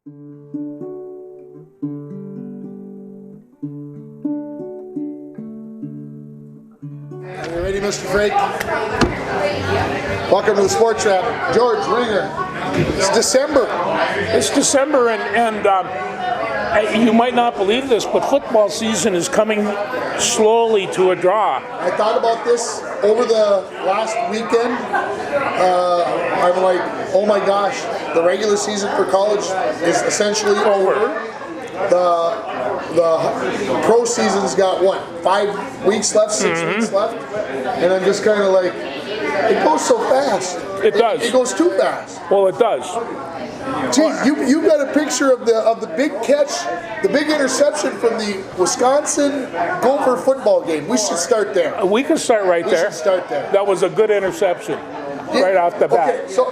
Are you ready, Mr. Frank? Welcome to the Sports Wrap. George Ringer. It's December. It's December, and you might not believe this, but football season is coming slowly to a draw. I thought about this over the last weekend. I'm like, oh my gosh, the regular season for college is essentially over. The pro season's got what, 5 weeks left, 6 weeks left, and I'm just kind of like, it goes so fast. It does. It goes too fast. Well, it does. Geez, you got a picture of the big catch, the big interception from the Wisconsin Gopher football game. We should start there. We can start right there. We should start there. That was a good interception right off the bat. Okay, so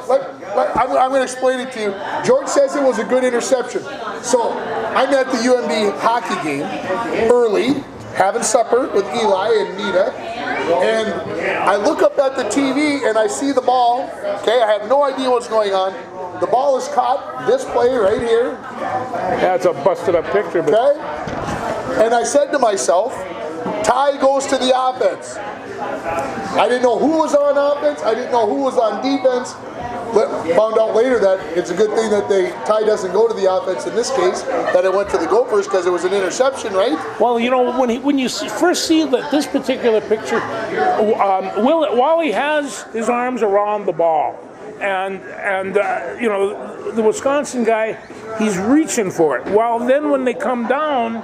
I'm going to explain it to you. George says it was a good interception. So I'm at the UMD hockey game early, having supper with Eli and Nita, and I look up at the TV and I see the ball. Okay, I have no idea what's going on. The ball is caught, this play right here. That's a busted up picture. But okay, and I said to myself, tie goes to the offense. I didn't know who was on offense. I didn't know who was on defense. But found out later that it's a good thing that the tie doesn't go to the offense in this case, that it went to the Gophers because it was an interception, right? Well, you know, when you first see this particular picture, Wally has his arms around the ball, and you know, the Wisconsin guy, he's reaching for it. Well, then when they come down,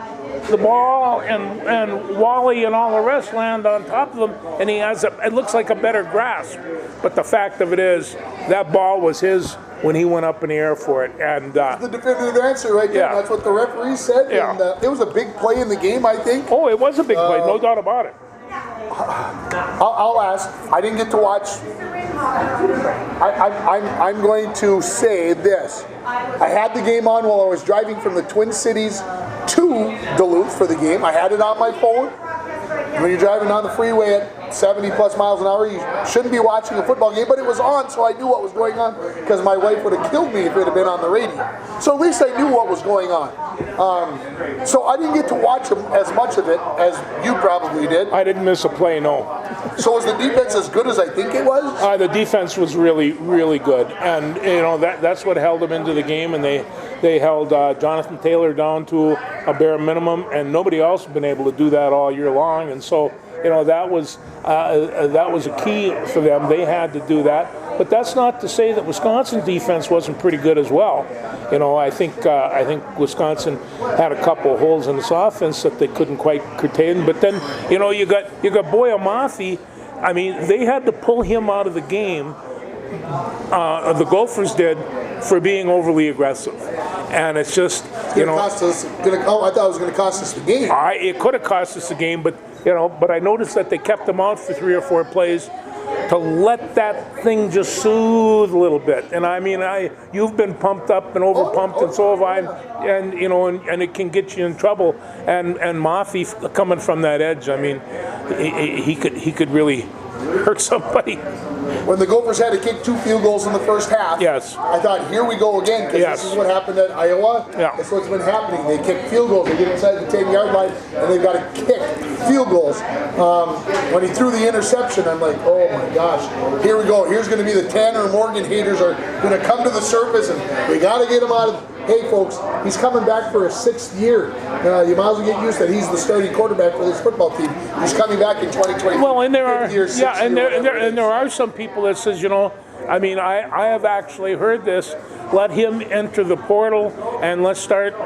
the ball and Wally and all the rest land on top of him, and he has it looks like a better grasp. But the fact of it is, that ball was his when he went up in the air for it. And the definitive answer right there. Yeah. That's what the referee said. Yeah. And it was a big play in the game, I think. Oh, it was a big play, no doubt about it. I'll ask. I didn't get to watch. I'm going to say this. I had the game on while I was driving from the Twin Cities to Duluth for the game. I had it on my phone. When you're driving down the freeway at 70 plus miles an hour, you shouldn't be watching a football game, but it was on, so I knew what was going on, because my wife would have killed me if it had been on the radio. So at least I knew what was going on. So I didn't get to watch as much of it as you probably did. I didn't miss a play, no. So was the defense as good as I think it was? The defense was really, really good, and you know that's what held them into the game, and they held Jonathan Taylor down to a bare minimum, and nobody else has been able to do that all year long, and so you know that was a key for them. They had to do that, but that's not to say that Wisconsin's defense wasn't pretty good as well. You know, I think Wisconsin had a couple of holes in its offense that they couldn't quite curtail. But then, you know, you got Boya Mafi. I mean, they had to pull him out of the game. The Gophers did, for being overly aggressive, and it's just you know. I thought it was going to cost us the game. It could have cost us the game, but you know. But I noticed that they kept him out for 3 or 4 plays to let that thing just soothe a little bit. And I mean, you've been pumped up and over pumped, and so have I. And you know, and it can get you in trouble. And Mafi coming from that edge, I mean, he could really hurt somebody. When the Gophers had to kick 2 field goals in the first half, yes, I thought, here we go again, because this is what happened at Iowa. Yeah. That's what's been happening. They kick field goals, they get inside the 10-yard line, and they've got to kick field goals. When he threw the interception, I'm like, oh my gosh, here we go. Here's going to be the Tanner Morgan haters are going to come to the surface, and we got to get him out of. Hey folks, he's coming back for a 6th year. You might as well get used that he's the starting quarterback for this football team. He's coming back in 2020. Well, and there are some people that says, you know, I mean, I have actually heard this. Let him enter the portal and let's start.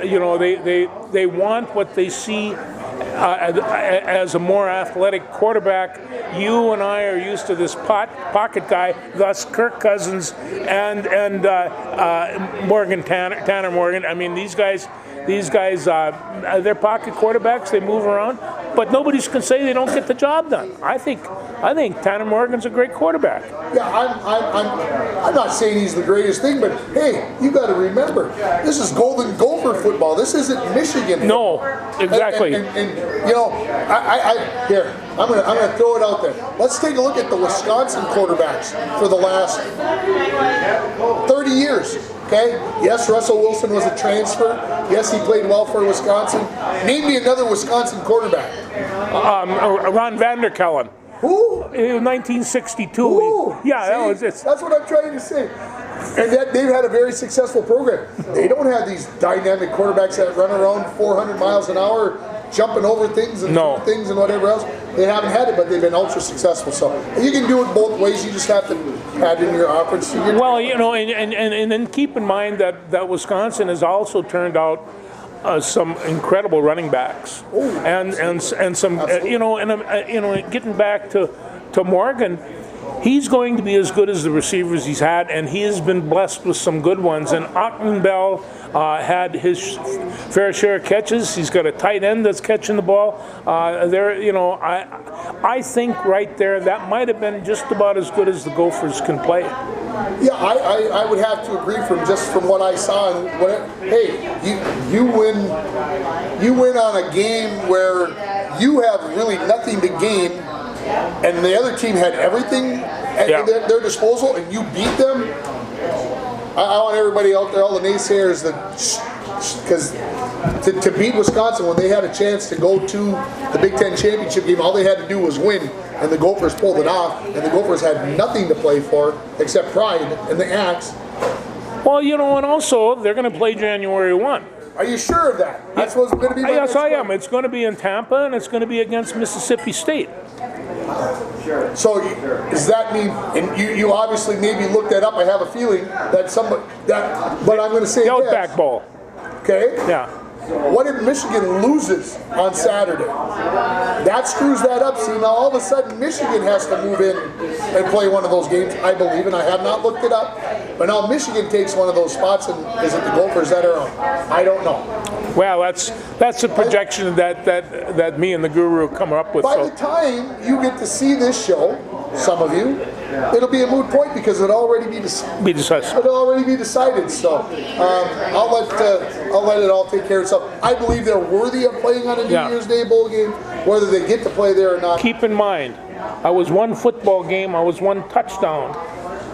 You know, they want what they see as a more athletic quarterback. You and I are used to this pocket guy, thus Kirk Cousins and Tanner Morgan. I mean, these guys, they're pocket quarterbacks. They move around, but nobody can say they don't get the job done. I think Tanner Morgan's a great quarterback. Yeah, I'm not saying he's the greatest thing, but hey, you got to remember, this is Golden Gopher football. This isn't Michigan football. No, exactly. And you know, here, I'm gonna throw it out there. Let's take a look at the Wisconsin quarterbacks for the last 30 years. Okay? Yes, Russell Wilson was a transfer. Yes, he played well for Wisconsin. Name me another Wisconsin quarterback. Ron Vanderkellen. Who? In 1962. Who? Yeah, See, that's what I'm trying to say. And that they've had a very successful program. They don't have these dynamic quarterbacks that run around 400 miles an hour, jumping over things and things and whatever else. They haven't had it, but they've been ultra successful. So you can do it both ways. You just have to add in your offense. Well, you know, and then keep in mind that Wisconsin has also turned out some incredible running backs, and some you know, getting back to Morgan. He's going to be as good as the receivers he's had, and he has been blessed with some good ones. And Ottenbell had his fair share of catches. He's got a tight end that's catching the ball. You know, I think right there that might have been just about as good as the Gophers can play. Yeah, I would have to agree from what I saw. And hey, you win on a game where you have really nothing to gain, and the other team had everything at their disposal, and you beat them. I want everybody out there, all the naysayers, because to beat Wisconsin when they had a chance to go to the Big Ten championship game, all they had to do was win, and the Gophers pulled it off, and the Gophers had nothing to play for except pride and the axe. Well, you know, and also they're going to play January 1. Are you sure of that? That's what's going to be. Yes, I am. It's going to be in Tampa, and it's going to be against Mississippi State. So does that mean? And you obviously maybe looked that up. I have a feeling that but I'm going to say the Outback Bowl. Okay. Yeah. What if Michigan loses on Saturday? That screws that up. See, now all of a sudden Michigan has to move in and play one of those games, I believe, and I have not looked it up. But now Michigan takes one of those spots, and is it the Gophers that are on? I don't know. Well, that's a projection that me and the Guru come up with. By the time you get to see this show, some of you, it'll be a moot point because it'll already be decided. It'll already be decided. So I'll let it all take care of itself. I believe they're worthy of playing on a New Year's Day bowl game, whether they get to play there or not. Keep in mind, I was one football game, I was one touchdown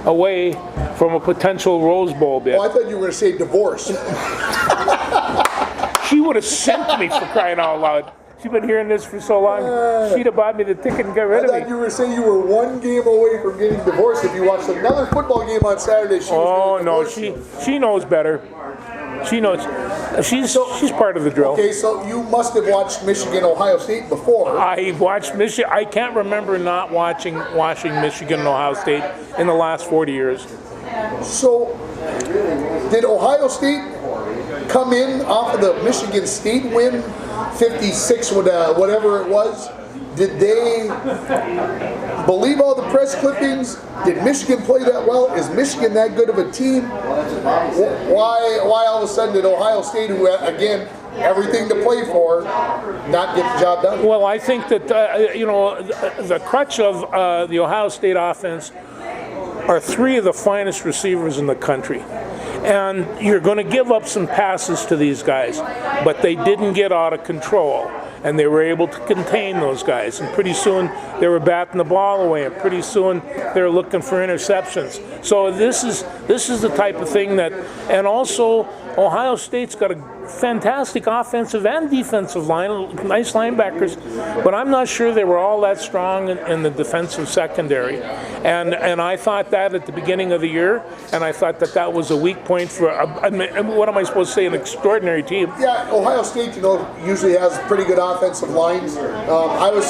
away from a potential Rose Bowl bid. Oh, I thought you were going to say divorce. She would have sent me, for crying out loud. She's been hearing this for so long. She'd have bought me the ticket and got rid of me. I thought you were saying you were one game away from getting divorced. If you watched another football game on Saturday, she knows better. She knows. She's part of the drill. Okay, so you must have watched Michigan, Ohio State before. I watched Michigan. I can't remember not watching Michigan and Ohio State in the last 40 years. So, did Ohio State come in off of the Michigan State win, 56, whatever it was? Did they believe all the press clippings? Did Michigan play that well? Is Michigan that good of a team? Why all of a sudden did Ohio State, who had, again, everything to play for, not get the job done? Well, I think that the crutch of the Ohio State offense are three of the finest receivers in the country. And you're going to give up some passes to these guys, but they didn't get out of control. And they were able to contain those guys. And pretty soon they were batting the ball away. And pretty soon they were looking for interceptions. So this is the type of thing that, and also Ohio State's got a fantastic offensive and defensive line, nice linebackers, but I'm not sure they were all that strong in the defensive secondary. And I thought that at the beginning of the year, and I thought that was a weak point for, what am I supposed to say, an extraordinary team. Yeah, Ohio State, usually has pretty good offensive lines. I was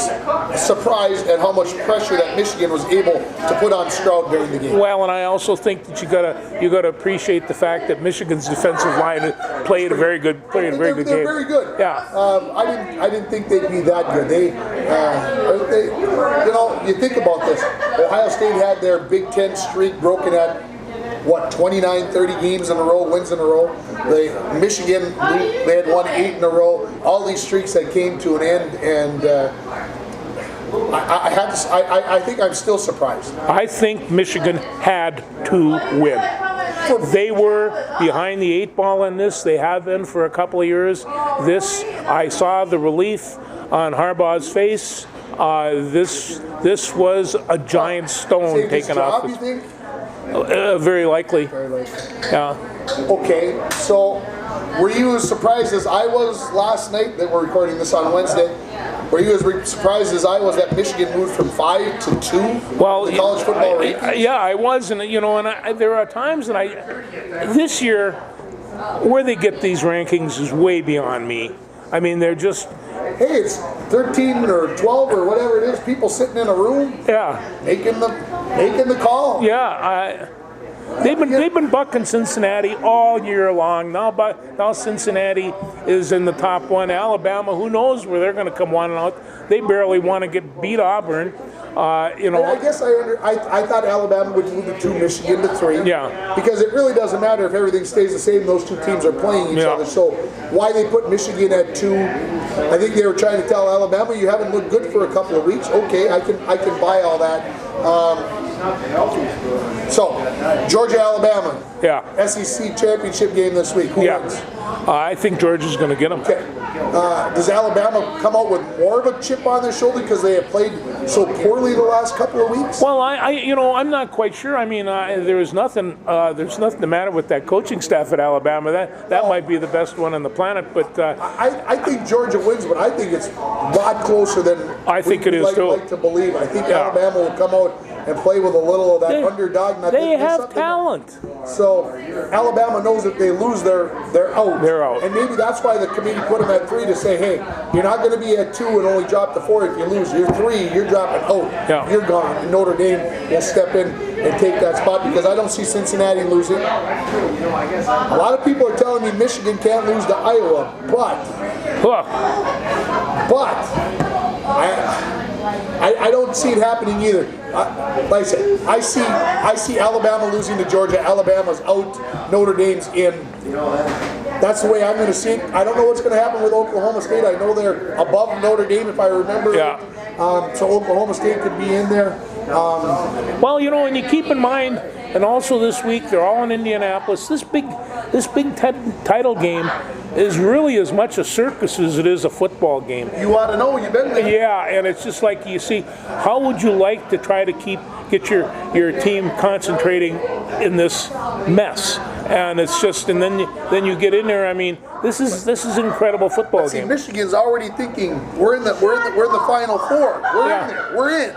surprised at how much pressure that Michigan was able to put on Stroud during the game. Well, and I also think that you gotta appreciate the fact that Michigan's defensive line played a very good game. They're very good. Yeah. I didn't think they'd be that good. They you think about this. Ohio State had their Big Ten streak broken at 29, 30 games in a row, wins in a row. Michigan, they had won 8 in a row. All these streaks that came to an end, and I think I'm still surprised. I think Michigan had to win. They were behind the 8 ball in this. They have been for a couple of years. I saw the relief on Harbaugh's face. This was a giant stone taken off. Very likely. Very likely. Yeah. Okay, so were you as surprised as I was last night that we're recording this on Wednesday? Were you as surprised as I was that Michigan moved from 5 to 2 Well, in the college football rankings? Yeah, I was, and there are times that this year, where they get these rankings is way beyond me. I mean, they're just. Hey, it's 13 or 12 or whatever it is, people sitting in a room, making the call. Yeah, they've been bucking Cincinnati all year long. Now Cincinnati is in the top one. Alabama, who knows where they're going to come one out? They barely want to beat Auburn. I guess I thought Alabama would move to 2, Michigan to 3. Yeah. Because it really doesn't matter if everything stays the same. Those two teams are playing each other. So why they put Michigan at 2? I think they were trying to tell Alabama, you haven't looked good for a couple of weeks. Okay, I can buy all that. So Georgia, Alabama. Yeah. SEC championship game this week. Who wins? I think Georgia's going to get them. Okay. Does Alabama come out with more of a chip on their shoulder because they have played so poorly the last couple of weeks? Well, I'm not quite sure. I mean, there's nothing the matter with that coaching staff at Alabama. That might be the best one on the planet. But I think Georgia wins, but I think it's a lot closer than I think it is too. Like to believe. I think Alabama will come out and play with a little of that underdog. They have talent. So Alabama knows if they lose, they're out. They're out. And maybe that's why the committee put them at 3 to say, hey, you're not going to be at 2 and only drop to 4. If you lose, you're 3, you're dropping out. Yeah. You're gone. And Notre Dame will step in and take that spot because I don't see Cincinnati losing. A lot of people are telling me Michigan can't lose to Iowa, but I don't see it happening either. Like I said, I see Alabama losing to Georgia. Alabama's out. Notre Dame's in. That's the way I'm going to see it. I don't know what's going to happen with Oklahoma State. I know they're above Notre Dame, if I remember. Yeah. So Oklahoma State could be in there. Well, and you keep in mind, and also this week they're all in Indianapolis. This big title game is really as much a circus as it is a football game. You want to know? You've been there. Yeah, and it's just like you see. How would you like to try to get your team concentrating in this mess? And it's just, and then you get in there. I mean, this is an incredible football game. Michigan's already thinking we're in the Final Four. We're in there. We're in.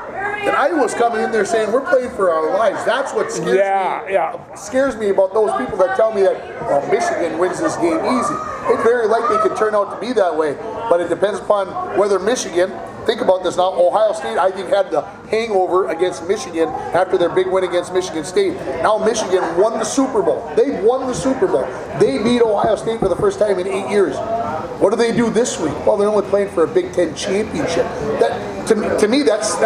And Iowa's coming in there saying we're playing for our lives. That's what scares me. Scares me about those people that tell me that Michigan wins this game easy. It very likely could turn out to be that way, but it depends upon whether Michigan. Think about this now. Ohio State, I think, had the hangover against Michigan after their big win against Michigan State. Now Michigan won the Super Bowl. They won the Super Bowl. They beat Ohio State for the first time in 8 years. What do they do this week? Well, they're only playing for a Big Ten championship. To me, that's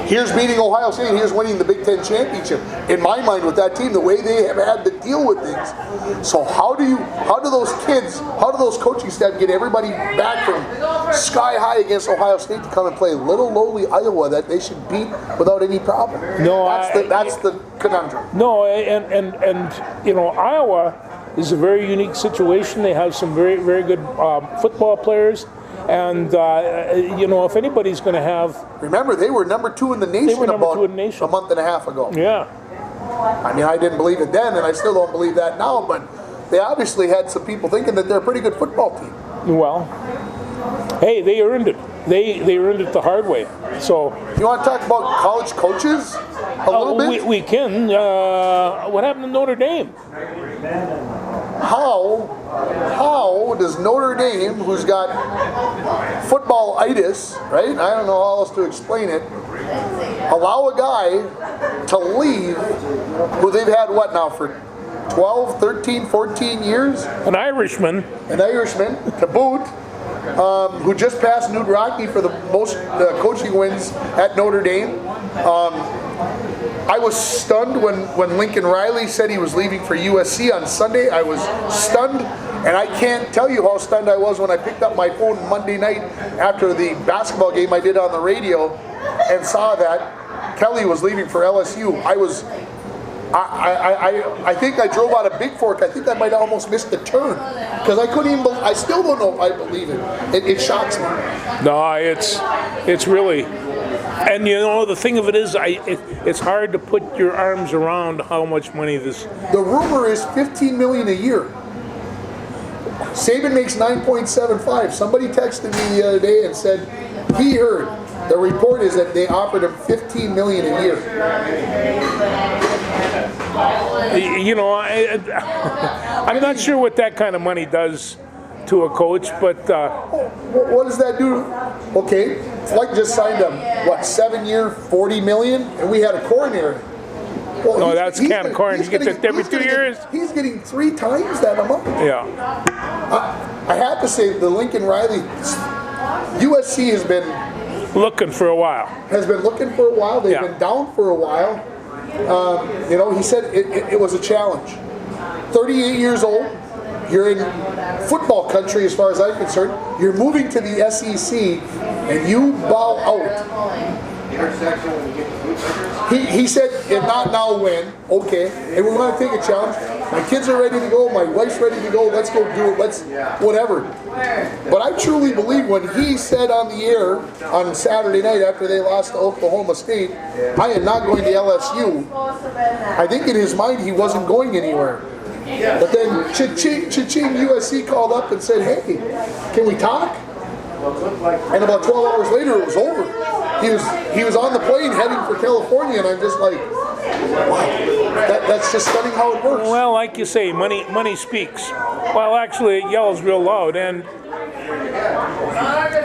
here's beating Ohio State, here's winning the Big Ten championship. In my mind, with that team, the way they have had to deal with things. So how do those kids, how do those coaching staff get everybody back from sky high against Ohio State to come and play little lowly Iowa that they should beat without any problem? No, that's the conundrum. No, and Iowa is a very unique situation. They have some very, very good football players. And, if anybody's going to have... Remember, they were number 2 in the nation about a month and a half ago. Yeah. I mean, I didn't believe it then, and I still don't believe that now, but they obviously had some people thinking that they're a pretty good football team. Well, hey, they earned it. They earned it the hard way. So... You want to talk about college coaches a little bit? We can. What happened to Notre Dame? How does Notre Dame, who's got football-itis, right? I don't know how else to explain it, allow a guy to leave who they've had, what now, for 12, 13, 14 years? An Irishman to boot, who just passed Newt Rockne for the most coaching wins at Notre Dame. I was stunned when Lincoln Riley said he was leaving for USC on Sunday. I was stunned, and I can't tell you how stunned I was when I picked up my phone Monday night after the basketball game I did on the radio and saw that Kelly was leaving for LSU. I think I drove out of Big Fork. I think I might have almost missed the turn because I couldn't even. I still don't know if I believe it. It shocks me. No, it's really. And the thing of it is, it's hard to put your arms around how much money this. The rumor is $15 million a year. Saban makes 9.75. Somebody texted me the other day and said he heard. The report is that they offered him $15 million a year. I'm not sure what that kind of money does to a coach, but what does that do? Okay, Flight just signed a 7-year, $40 million, and we had a coronary. Well, no, that's can of corn. You get that every 2 years. He's getting 3 times that amount. Yeah. I have to say, the Lincoln Riley, USC has been looking for a while. They've been down for a while. He said it was a challenge. 38 years old. You're in football country as far as I'm concerned. You're moving to the SEC and you bow out. He said, if not now, when? Okay. And we're going to take a challenge. My kids are ready to go. My wife's ready to go. Let's go do it. Let's whatever. But I truly believe when he said on the air on Saturday night after they lost to Oklahoma State, I am not going to LSU. I think in his mind he wasn't going anywhere. But then cha-ching, USC called up and said, hey, can we talk? And about 12 hours later, it was over. He was on the plane heading for California, and I'm just like, wow, that's just stunning how it works. Well, like you say, money speaks. Well, actually, it yells real loud. And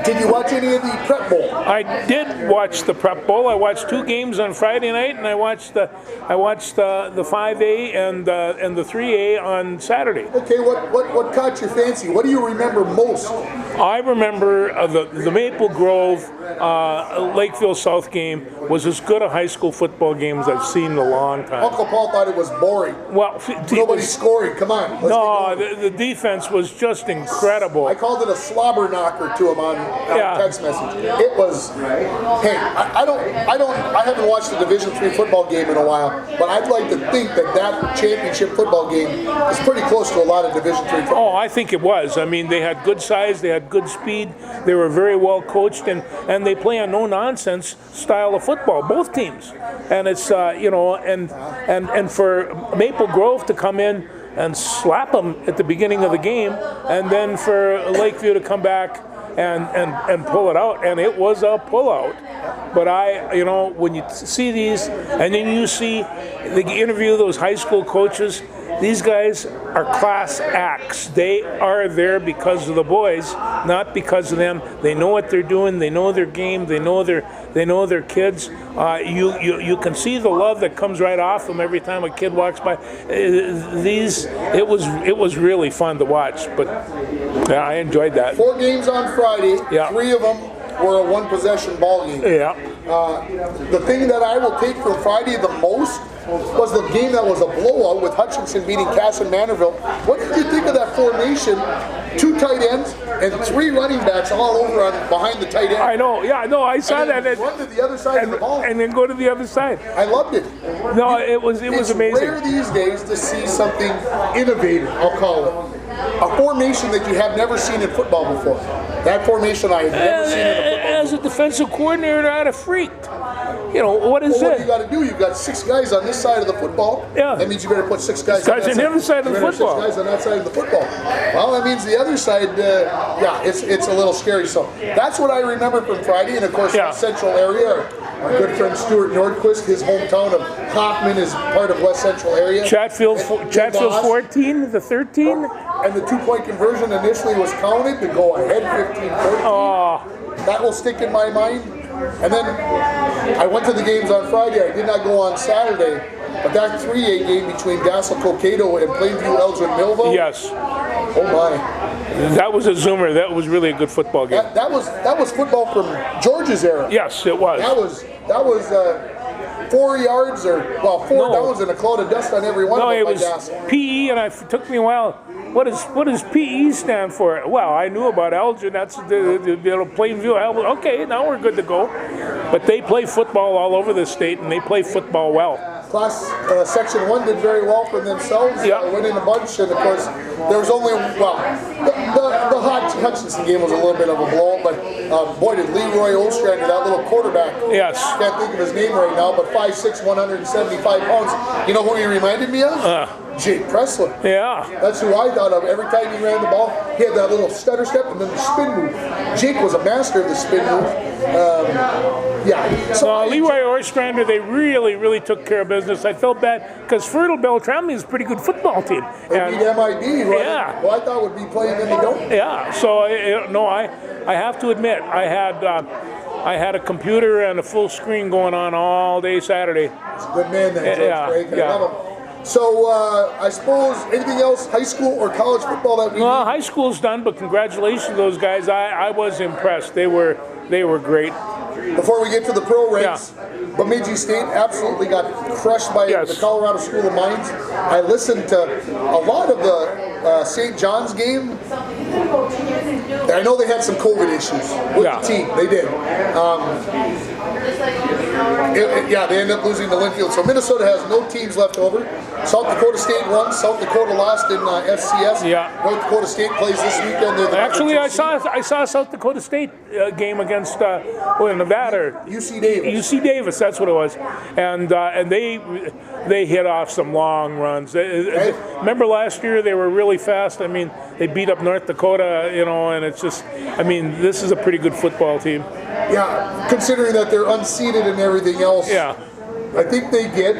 did you watch any of the Prep Bowl? I did watch the Prep Bowl. I watched 2 games on Friday night, and I watched the 5A and the 3A on Saturday. Okay, what caught your fancy? What do you remember most? I remember the Maple Grove Lakeville South game was as good a high school football game as I've seen in a long time. Uncle Paul thought it was boring. Well, nobody's scoring. Come on. The defense was just incredible. I called it a slobber knocker to him on text message. It was. Hey, I haven't watched a Division III football game in a while, but I'd like to think that championship football game is pretty close to a lot of Division III football. Oh, I think it was. I mean, they had good size, they had good speed, they were very well coached, and they play a no-nonsense style of football, both teams. And it's, and for Maple Grove to come in and slap them at the beginning of the game, and then for Lakeview to come back and pull it out, and it was a pullout. But when you see these, and then you see the interview those high school coaches, these guys are class acts. They are there because of the boys, not because of them. They know what they're doing. They know their game. They know their kids. You can see the love that comes right off them every time a kid walks by. It was really fun to watch. But yeah, I enjoyed that. 4 games on Friday. Yeah. 3 of them were a 1-possession ball game. Yeah. The thing that I will take from Friday the most was the game that was a blowout with Hutchinson beating Cass and Manorville. What did you think of that formation? 2 tight ends and 3 running backs all over behind the tight end. I know, yeah, no, I saw that. Run to the other side of the ball. And then go to the other side. I loved it. No, it was amazing. It's rare these days to see something innovative, I'll call it. A formation that you have never seen in football before. That formation I had never seen in a football game. As a defensive coordinator, I'd have freaked. What is it? What you got to do? You've got 6 guys on this side of the football. Yeah. That means you better put 6 guys on the other side of the football. 6 guys on that side of the football. Well, that means the other side, it's a little scary. So that's what I remember from Friday. And of course, West Central area. Our good friend Stuart Nordquist, his hometown of Hoffman is part of West Central area. Chatfield 14, the 13. And the 2-point conversion initially was counted to go ahead 15-14. Oh. That will stick in my mind. And then I went to the games on Friday. I did not go on Saturday. But that 3A game between Dassel Cokato and Plainview Elgin Millville. Yes. Oh my. That was a zoomer. That was really a good football game. That was football from George's era. Yes, it was. That was 4 yards or 4 downs and a cloud of dust on every one of them. No, it was PE, and it took me a while. What does PE stand for? Well, I knew about Elgin. That's the Plainview. Okay, now we're good to go. But they play football all over the state, and they play football well. Class Section 1 did very well for themselves, winning a bunch, and of course there was only the hot Hutchinson game was a little bit of a blow, but boy, did Leroy Ostrander, that little quarterback, Yes. can't think of his name right now, but 5'6", 175 pounds. You know who he reminded me of? Jake Pressler. Yeah. That's who I thought of. Every time he ran the ball, he had that little stutter step and then the spin move. Jake was a master of the spin move. Yeah. So Leroy Ostrander, they really took care of business. I felt bad because Fertile Beltrami is a pretty good football team. They beat MID, right? Yeah. Well, I thought would be playing, and they don't. Yeah. So I have to admit, I had a computer and a full screen going on all day Saturday. He's a good man, that George Craig. I love him. So I suppose anything else, high school or college football that we need? High school's done, but congratulations to those guys. I was impressed. They were great. Before we get to the pro ranks, Bemidji State absolutely got crushed by the Colorado School of Mines. I listened to a lot of the St. John's game. I know they had some COVID issues with the team. They did. They ended up losing to Linfield. So Minnesota has no teams left over. South Dakota State won. South Dakota lost in FCS. Yeah. North Dakota State plays this weekend. Actually, I saw South Dakota State game against Nevada. UC Davis. UC Davis, that's what it was, and they hit off some long runs. Remember last year they were really fast. I mean, they beat up North Dakota, and it's just, I mean, this is a pretty good football team. Yeah, considering that they're unseeded and everything else. Yeah. I think they get.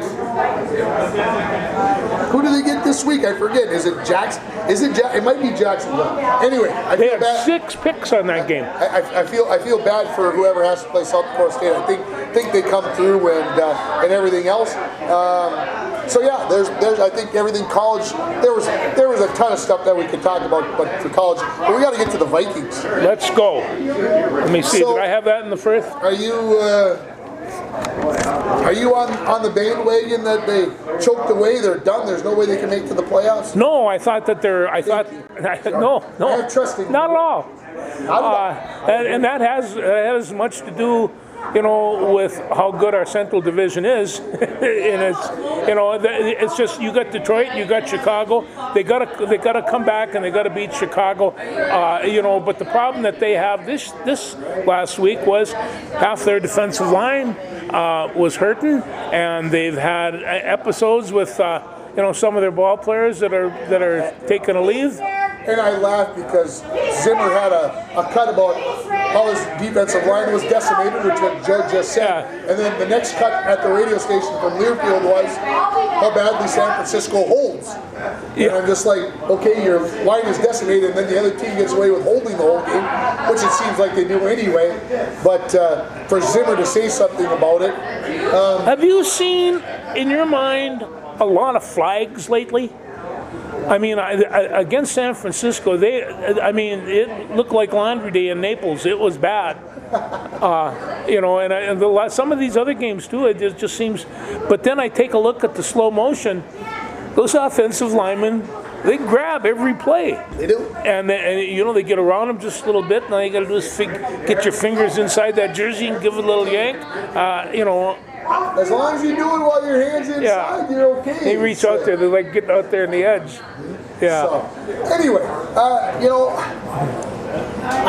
Who do they get this week? I forget. Is it Jackson? It might be Jacksonville. Anyway, they had 6 picks on that game. I feel bad for whoever has to play South Dakota State. I think they come through and everything else. So yeah, there's I think everything college. There was a ton of stuff that we could talk about, but for college, but we got to get to the Vikings. Let's go. Let me see. Did I have that in the first? Are you on the bandwagon that they choked away? They're done. There's no way they can make to the playoffs. No, I thought that no, I have trust in you. not at all. And that has much to do, with how good our Central Division is. And it's just, you got Detroit, you got Chicago. They gotta come back and they gotta beat Chicago. But the problem that they have this last week was half their defensive line was hurting, and they've had episodes with some of their ball players that are taking a leave. And I laughed because Zimmer had a cut about how his defensive line was decimated, which what Joe just said. Yeah. And then the next cut at the radio station from Learfield was how badly San Francisco holds. Yeah. And I'm just like, okay, your line is decimated, and then the other team gets away with holding the whole game, which it seems like they do anyway. But for Zimmer to say something about it. Have you seen, in your mind, a lot of flags lately? I mean, against San Francisco, it looked like Laundry Day in Naples. It was bad. Some of these other games too, it just seems. But then I take a look at the slow motion. Those offensive linemen, they grab every play. They do. And they get around them just a little bit, and all you got to do is get your fingers inside that jersey and give it a little yank. As long as you do it while your hands inside, you're okay. They reach out there. They're like getting out there in the edge. Yeah. So, anyway, I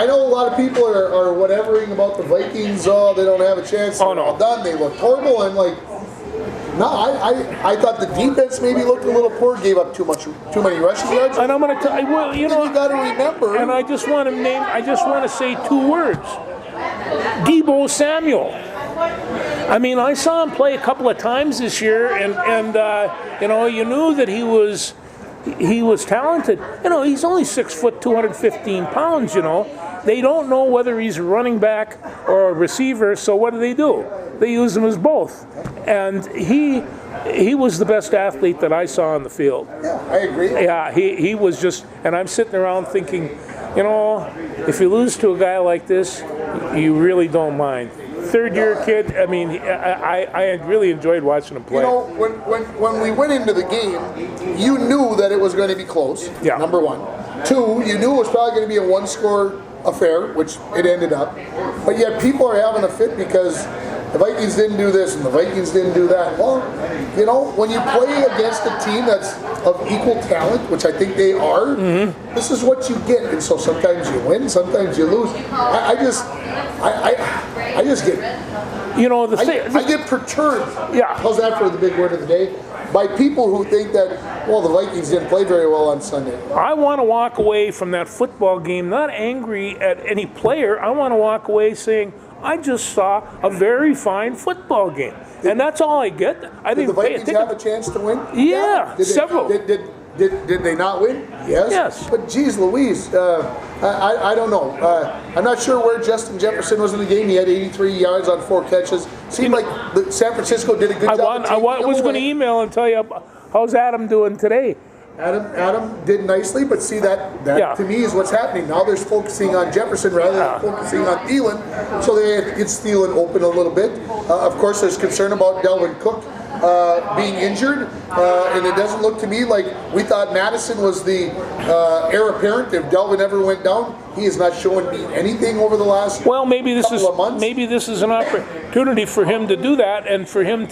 know a lot of people are whatevering about the Vikings. Oh, they don't have a chance. They're all done. They look horrible. I'm like, no, I thought the defense maybe looked a little poor. Gave up too many rushing yards. And I'm going to tell you, you got to remember. And I just want to say 2 words. Debo Samuel. I mean, I saw him play a couple of times this year, and you knew that he was talented. He's only 6 foot, 215 pounds. They don't know whether he's a running back or a receiver. So what do? They use him as both, and he was the best athlete that I saw on the field. Yeah, I agree. Yeah, he was just, and I'm sitting around thinking, if you lose to a guy like this, you really don't mind. Third-year kid. I mean, I really enjoyed watching him play. When we went into the game, you knew that it was going to be close. Yeah. Number 1. 2, you knew it was probably going to be a 1-score affair, which it ended up. But yet people are having a fit because the Vikings didn't do this and the Vikings didn't do that. Well, when you play against a team that's of equal talent, which I think they are, this is what you get. And so sometimes you win, sometimes you lose. I just get, I get perturbed. Yeah. How's that for the big word of the day? By people who think that, well, the Vikings didn't play very well on Sunday. I want to walk away from that football game not angry at any player. I want to walk away saying, I just saw a very fine football game. And that's all I get. Did the Vikings have a chance to win? Yeah, several. Did they not win? Yes. Yes. But geez Louise, I don't know. I'm not sure where Justin Jefferson was in the game. He had 83 yards on 4 catches. Seemed like San Francisco did a good job. I was going to email and tell you, how's Adam doing today? Adam did nicely, but see that to me is what's happening. Now they're focusing on Jefferson rather than focusing on Thielen, so they had to get Thielen open a little bit. Of course, there's concern about Dalvin Cook being injured, and it doesn't look to me like we thought Madison was the heir apparent. If Dalvin ever went down, he has not shown me anything over the last couple of months. Maybe this is an opportunity for him to do that, and for him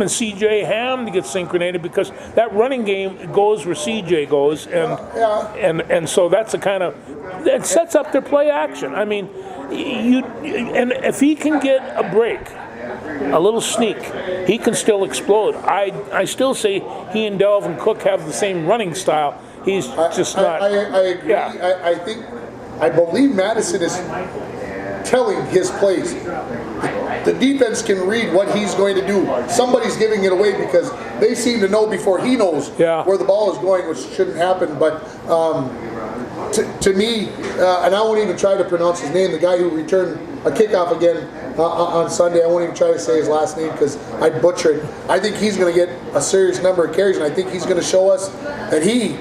and C.J. Ham to get synchronated, because that running game goes where C.J. goes, and so that's a kind of that sets up their play action. I mean, and if he can get a break, a little sneak, he can still explode. I still say he and Dalvin Cook have the same running style. He's just not. I agree. Yeah. I believe Madison is telling his plays. The defense can read what he's going to do. Somebody's giving it away because they seem to know before he knows where the ball is going, which shouldn't happen. But to me, and I won't even try to pronounce his name, the guy who returned a kickoff again on Sunday, I won't even try to say his last name because I'd butcher it. I think he's going to get a serious number of carries, and I think he's going to show us that he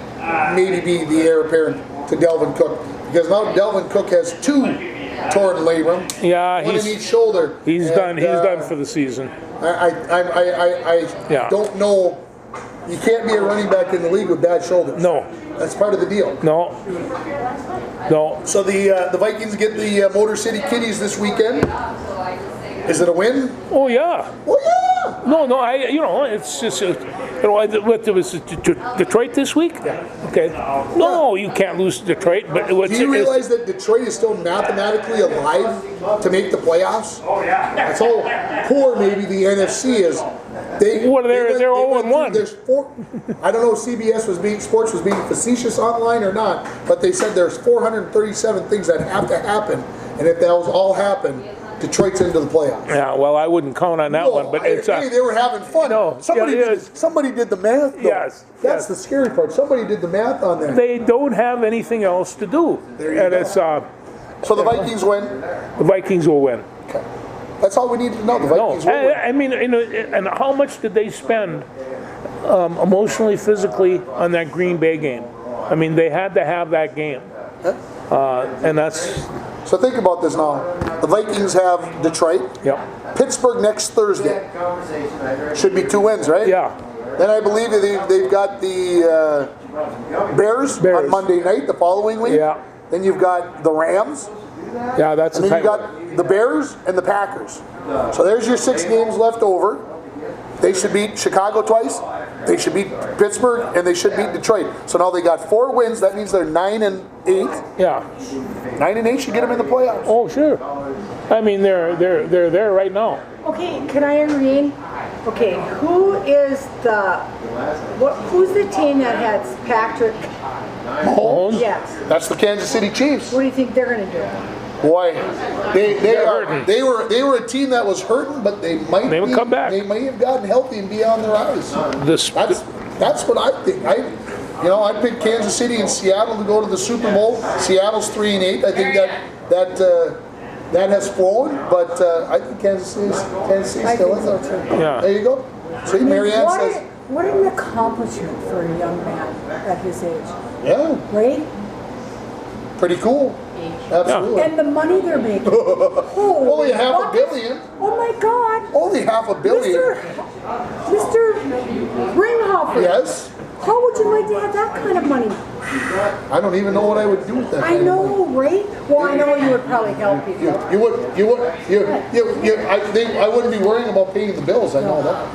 maybe be the heir apparent to Dalvin Cook. Because now Dalvin Cook has 2 torn labrum, one in each shoulder. He's done for the season. I don't know. You can't be a running back in the league with bad shoulders. No. That's part of the deal. No. So the Vikings get the Motor City Kitties this weekend. Is it a win? Oh yeah. Oh yeah. No. It's just. What was Detroit this week? Yeah. Okay. No, you can't lose to Detroit. But do you realize that Detroit is still mathematically alive to make the playoffs? That's how poor maybe the NFC is. They're 0-1. There's 4. I don't know if CBS Sports was being facetious online or not, but they said there's 437 things that have to happen, and if those all happen, Detroit's into the playoffs. Yeah, well, I wouldn't count on that one, but hey, they were having fun. No, somebody did the math. Though. Yes, that's the scary part. Somebody did the math on that. They don't have anything else to do, so the Vikings win. The Vikings will win. Okay. That's all we need to know. The Vikings will win. I mean, and how much did they spend emotionally, physically on that Green Bay game? I mean, they had to have that game, and that's. So think about this now. The Vikings have Detroit. Yep. Pittsburgh next Thursday. Should be 2 wins, right? Yeah. Then I believe they've got the Bears on Monday night the following week. Yeah. Then you've got the Rams. Yeah, that's and then you've got the Bears and the Packers. So there's your 6 games left over. They should beat Chicago twice. They should beat Pittsburgh, and they should beat Detroit. So now they got 4 wins. That means they're 9-8. Yeah. 9-8 should get them in the playoffs. Oh, sure. I mean, they're there right now. Okay, can I intervene? Okay, who's the team that has Patrick Mahomes? Yes. That's the Kansas City Chiefs. What do you think they're going to do? Boy, they were a team that was hurting, but they would come back. They might have gotten healthy and be on the rise. That's what I think. I picked Kansas City and Seattle to go to the Super Bowl. Seattle's 3-8. I think that has flown, but I think Kansas City's still in there. Yeah. There you go. See, Marianne says. What an accomplishment for a young man at his age. Yeah. Right? Pretty cool. Absolutely. And the money they're making. Only $500 million. Oh my God. Only $500 million. Mr. Ringhoffer. Yes. How would you like to have that kind of money? I don't even know what I would do with that. I know, right? Well, I know you would probably help people. I wouldn't be worrying about paying the bills. I know that.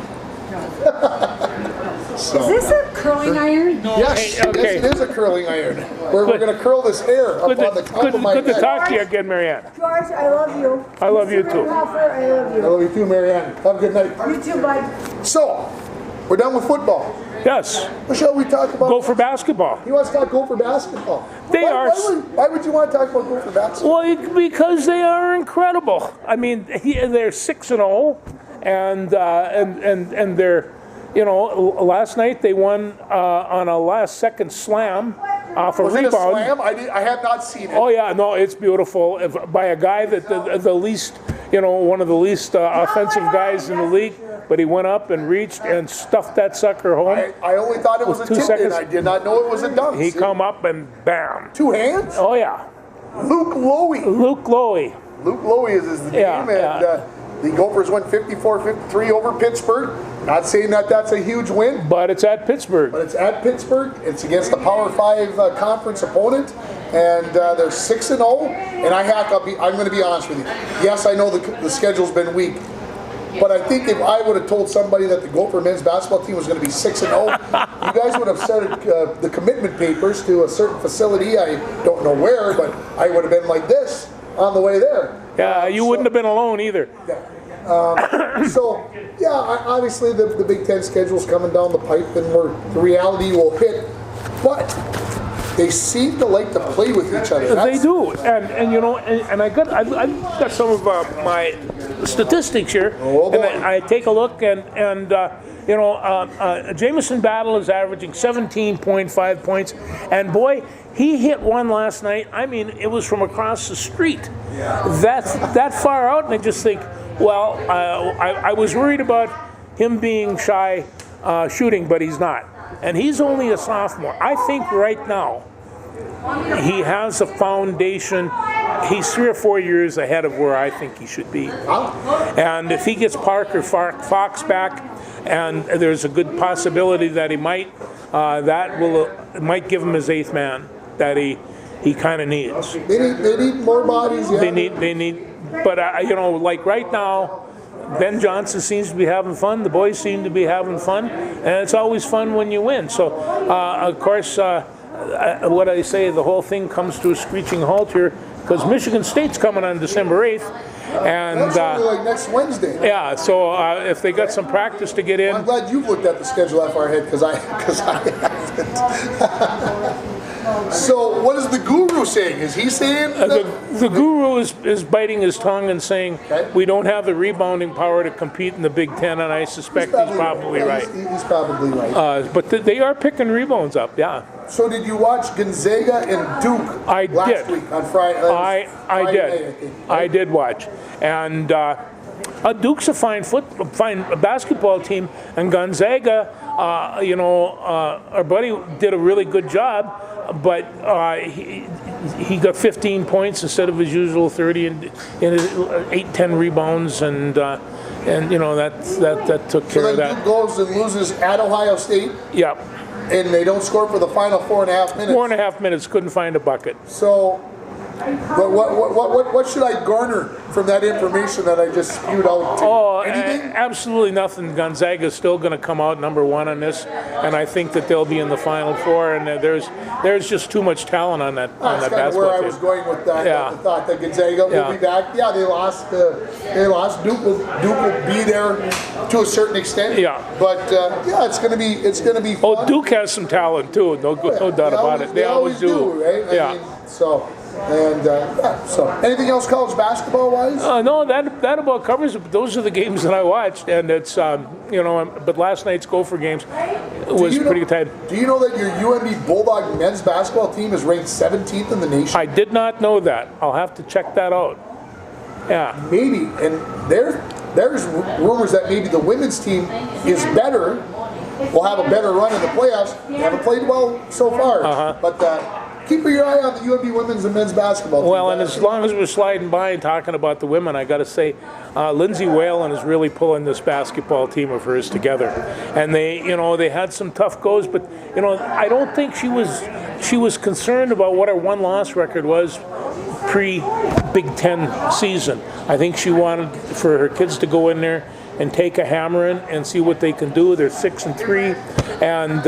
So. Is this a curling iron? Yes, Hey, okay. yes, it is a curling iron. We're going to curl this hair up on the top of my Good to head. talk to you again, Marianne. George, I love you. I love you Mr. too. Ringhoffer, I love I you. love you too, Marianne. Have a good night. You too, bud. So, we're done with football. Yes, What shall we talk about? go for basketball. He wants to talk Gopher basketball. Why would you want to talk about Gopher basketball? Well, because they are incredible. I mean, they're 6-0, and they're, you know, last night they won on a last-second slam off a Was it a rebound. slam? I have not seen it. Oh yeah, no, it's beautiful by a guy that the least, you know, one of the least offensive guys in the league. But he went up and reached and stuffed that sucker home. I only thought it was a With 2 tip in. seconds. I did not know it was a dunk. He See? come up and bam. 2 hands? Oh yeah, Luke Lowy. Luke Lowy. Luke Lowy is the Yeah, name, and the Gophers went 54-53 over Pittsburgh. Not saying that that's a huge win, But it's at Pittsburgh. but it's at Pittsburgh. It's against a Power 5 conference opponent, and they're 6-0. And I'm going to be honest with you. Yes, I know the schedule's been weak, but I think if I would have told somebody that the Gopher men's basketball team was going to be 6-0, you guys would have started the commitment papers to a certain facility. I don't know where, but I would have been like this on the way there. Yeah, you wouldn't have been alone either. So, yeah, obviously the Big Ten schedule's coming down the pipe, and the reality will hit. But they seem to like to play with each other. They do, and you know, and I've got some of my statistics here, Oh, boy. and I take a look, and you know, Jamison Battle is averaging 17.5 points, and boy, he hit one last night. I mean, it was from across the street. That's that far out, and I just think, well, I was worried about him being shy shooting, but he's not, and he's only a sophomore. I think right now he has a foundation. He's 3 or 4 years ahead of where I think he should be. And if he gets Parker Fox back, and there's a good possibility that he might, might give him his 8th man that he kind of needs. They need more bodies. Yeah. They need, but you know, like right now, Ben Johnson seems to be having fun. The boys seem to be having fun, and it's always fun when you win. So, of course, what I say, the whole thing comes to a screeching halt here because Michigan State's coming on December 8th, and That's only like next Wednesday. yeah. So if they got some practice to get I'm in, glad you've looked at the schedule that far ahead because I haven't. So what is the guru saying? Is he saying the guru is biting his tongue and saying Okay. we don't have the rebounding power to compete in the Big Ten, and I suspect he's probably right. He's probably right. But they are picking rebounds up, yeah. So did you watch Gonzaga and Duke I last did. week on Friday? I Friday did. night, I think. I did watch, and Duke's a fine basketball team, and Gonzaga, you know, our buddy did a really good job, but he got 15 points instead of his usual 30, and 8-10 rebounds, and you know that took care So of then Duke that. goes and loses at Ohio State, Yeah, and they don't score for the final 4.5 minutes. 4.5 minutes, couldn't find a bucket. So, but what should I garner from that information that I just spewed out? To Oh, anything? absolutely nothing. Gonzaga's still going to come out number 1 on this, and I think that they'll be in the Final Four. And there's just too much talent on that That's kind of where basketball I team. was going with that. Yeah. The thought that Gonzaga will Yeah. be back. Yeah, they lost. Duke will be there to a certain extent. Yeah. But yeah, it's going to be fun. Oh, Duke has some talent too. No doubt about it. They always do. Right? Yeah. I mean, so. And yeah, so anything else college basketball wise? No, that about covers it. Those are the games that I watched, and it's you know. But last night's Gopher games was pretty tight. Do you know that your UMB Bulldog men's basketball team is ranked 17th in the nation? I did not know that. I'll have to check that out. Yeah. Maybe, and there's rumors that maybe the women's team is better. Will have a better run in the playoffs. They haven't played well so far, but. Keep your eye on the UMB women's and men's basketball team. Well, and as long as we're sliding by and talking about the women, I got to say, Lindsay Whalen is really pulling this basketball team of hers together. And they had some tough goes, but I don't think she was concerned about what her one-loss record was pre-Big Ten season. I think she wanted for her kids to go in there and take a hammer in and see what they can do. They're 6-3, and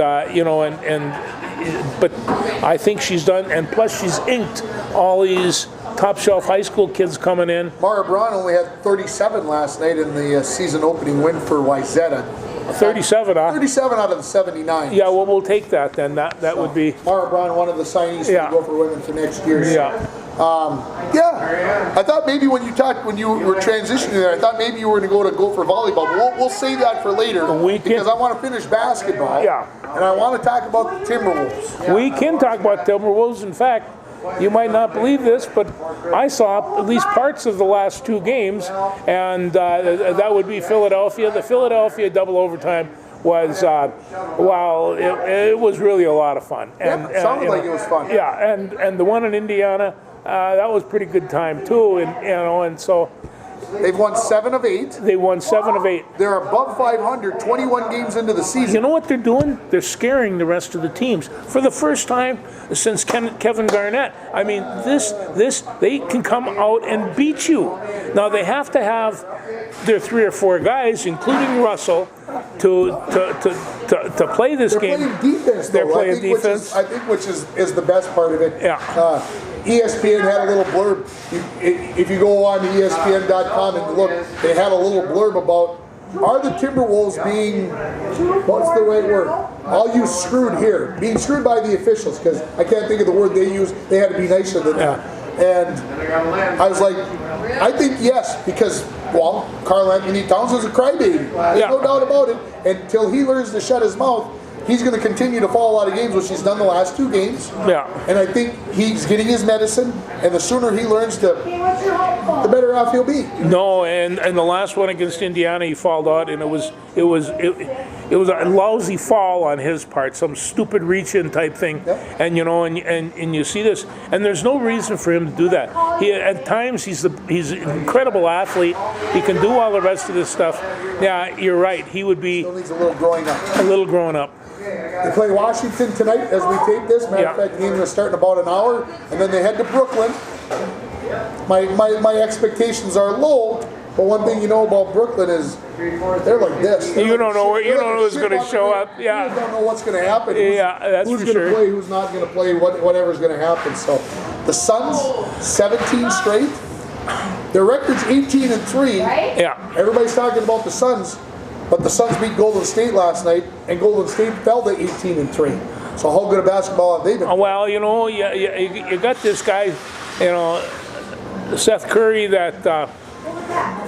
but I think she's done, and plus she's inked all these top shelf high school kids coming in. Mara Braun only had 37 last night in the season opening win for Wayzata. 37, huh? 37 out of the 79. Yeah, well, we'll take that then. That would be Mara Braun, one of the signees for the Gopher women for next year. Yeah. I thought maybe when you were transitioning there, I thought maybe you were going to go to Gopher volleyball. But we'll save that for later because I want to finish basketball. Yeah. And I want to talk about the Timberwolves. We can talk about Timberwolves. In fact, you might not believe this, but I saw at least parts of the last 2 games, and that would be Philadelphia. The Philadelphia double overtime was, it was really a lot of fun. And, sounded like it was fun. Yeah, and the one in Indiana, that was pretty good time too, and so. They've won 7 of 8. They won 7 of 8. They're above 500, 21 games into the season. You know what they're doing? They're scaring the rest of the teams for the first time since Kevin Garnett. I mean, they can come out and beat you. Now they have to have their 3 or 4 guys, including Russell, to play this game. They're playing defense, though. They're playing defense. Which is the best part of it. Yeah. ESPN had a little blurb. If you go on ESPN.com and look, they had a little blurb about, are the Timberwolves being, what's the right word? I'll use screwed here. Being screwed by the officials, because I can't think of the word they used. They had to be nicer than that. And I was like, I think yes, because, well, Karl Anthony Towns is a crybaby. There's no doubt about it. Until he learns to shut his mouth, he's going to continue to fall a lot of games, which he's done the last 2 games. Yeah. And I think he's getting his medicine, and the sooner he learns to, the better off he'll be. No, and the last one against Indiana, he fouled out, and it was a lousy fall on his part, some stupid reach-in type thing. Yep. And and you see this, and there's no reason for him to do that. At times he's an incredible athlete. He can do all the rest of this stuff. Yeah, you're right. He would be Still needs a little growing up. a little grown up. They play Washington tonight as we tape this. Matter of fact, the game is starting about an hour, and then they head to Brooklyn. My expectations are low, but one thing you know about Brooklyn is they're like this. You don't know who's going to show up. Yeah. You don't know what's going to happen. That's who's for going sure. to play, who's not going to play, whatever's going to happen. So the Suns, 17 straight. Their record's 18-3. Yeah. Everybody's talking about the Suns. But the Suns beat Golden State last night, and Golden State fell to 18-3. So how good a basketball have they been? Well, you got this guy, Seth Curry, that,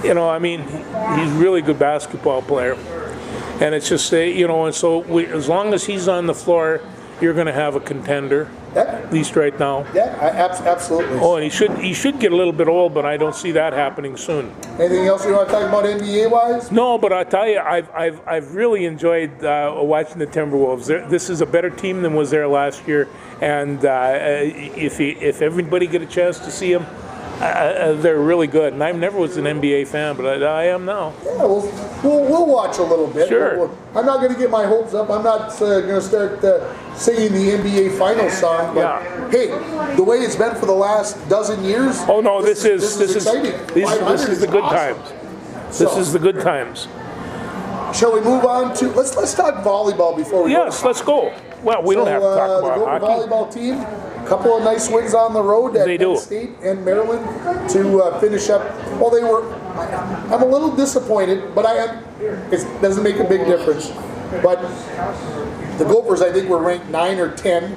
he's a really good basketball player. And it's just, and so as long as he's on the floor, you're going to have a contender, at least right now. Yeah, absolutely. Oh, and he should get a little bit old, but I don't see that happening soon. Anything else you want to talk about NBA-wise? No, but I'll tell you, I've really enjoyed watching the Timberwolves. This is a better team than was there last year, and if everybody get a chance to see them, they're really good. And I never was an NBA fan, but I am now. Yeah, we'll watch a little bit. Sure. I'm not going to get my hopes up. I'm not going to start singing the NBA Finals song. But hey, the way it's been for the last dozen years. Oh no, this is exciting. This is the good awesome. times. This is the good times. Shall we move on to let's talk volleyball before we Yes, let's go. Well, we don't have to talk about the hockey. volleyball team, a couple of nice wins on the road at Penn State and Maryland to finish up. Well, I'm a little disappointed, but it doesn't make a big difference. But the Gophers, I think, were ranked 9 or 10.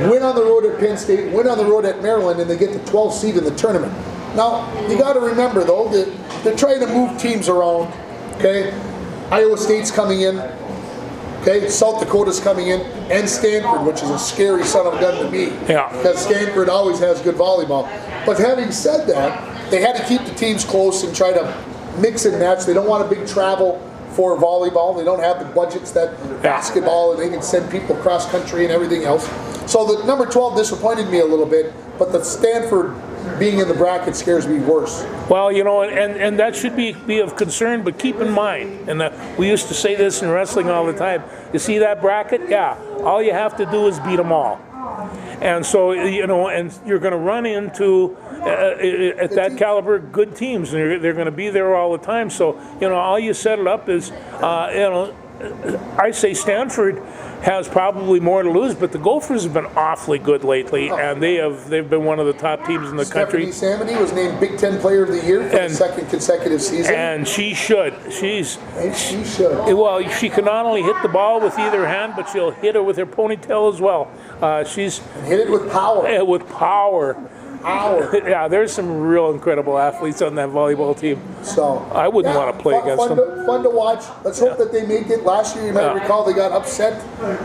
Win on the road at Penn State, win on the road at Maryland, and they get the 12th seed in the tournament. Now, you got to remember, though, that they're trying to move teams around, okay? Iowa State's coming in, okay? South Dakota's coming in, and Stanford, which is a scary son of a gun to me. Yeah. Because Stanford always has good volleyball. But having said that, they had to keep the teams close and try to mix and match. They don't want a big travel for volleyball. They don't have the budgets that basketball, and they can send people cross country and everything else. So the number 12 disappointed me a little bit, but the Stanford being in the bracket scares me worse. Well, and that should be of concern, but keep in mind, and we used to say this in wrestling all the time, you see that bracket? Yeah, all you have to do is beat them all. And so, and you're going to run into, at that caliber, good teams, and they're going to be there all the time. So, all you set it up is, I say Stanford has probably more to lose, but the Gophers have been awfully good lately, and they've been one of the top teams in the country. Stephanie Samity was named Big Ten Player of the Year for the second consecutive season. And she should. She should. Well, she can not only hit the ball with either hand, but she'll hit it with her ponytail as well. And hit it with power. With power. Yeah, there's some real incredible athletes on that volleyball team. So I wouldn't want to play against them. Fun to watch. Let's hope that they make it. Last year, you might recall, they got upset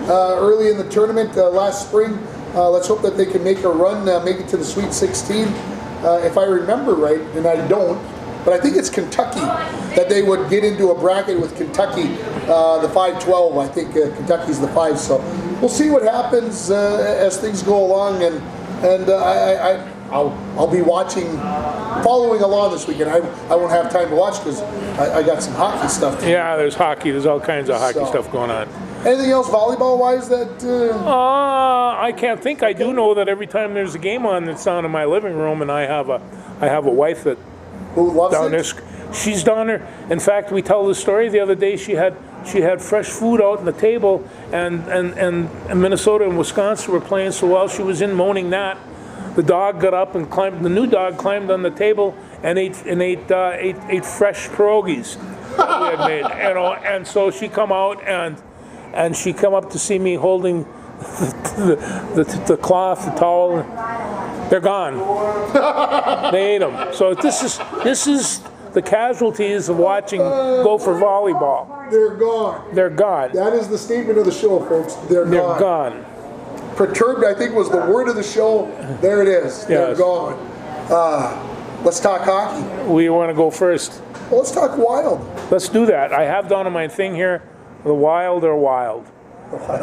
early in the tournament last spring. Let's hope that they can make a run, make it to the Sweet 16. If I remember right, and I don't, but I think it's Kentucky that they would get into a bracket with Kentucky, the 5-12. I think Kentucky's the 5. So we'll see what happens as things go along, and I'll be following along this weekend. I won't have time to watch because I got some hockey stuff to do. Yeah, there's hockey. There's all kinds of hockey stuff going on. Anything else volleyball-wise that... I can't think. I do know that every time there's a game on, it's on in my living room, and I have a wife that... Who loves down it? There. She's down there. In fact, we tell the story the other day. She had fresh food out on the table, and Minnesota and Wisconsin were playing so well. She was in moaning that. The dog got up and climbed. The new dog climbed on the table and ate fresh pierogies that we had made. And so she come out and she come up to see me holding the cloth, the towel. They're gone. They ate them. So this is the casualties of watching Gopher volleyball. They're gone. They're gone. That is the statement of the show, folks. They're gone. Perturbed, I think, was the word of the show. There it is. They're gone. Let's talk hockey. We want to go first. Well, let's talk Wild. Let's do that. I have down on my thing here, the Wild are wild.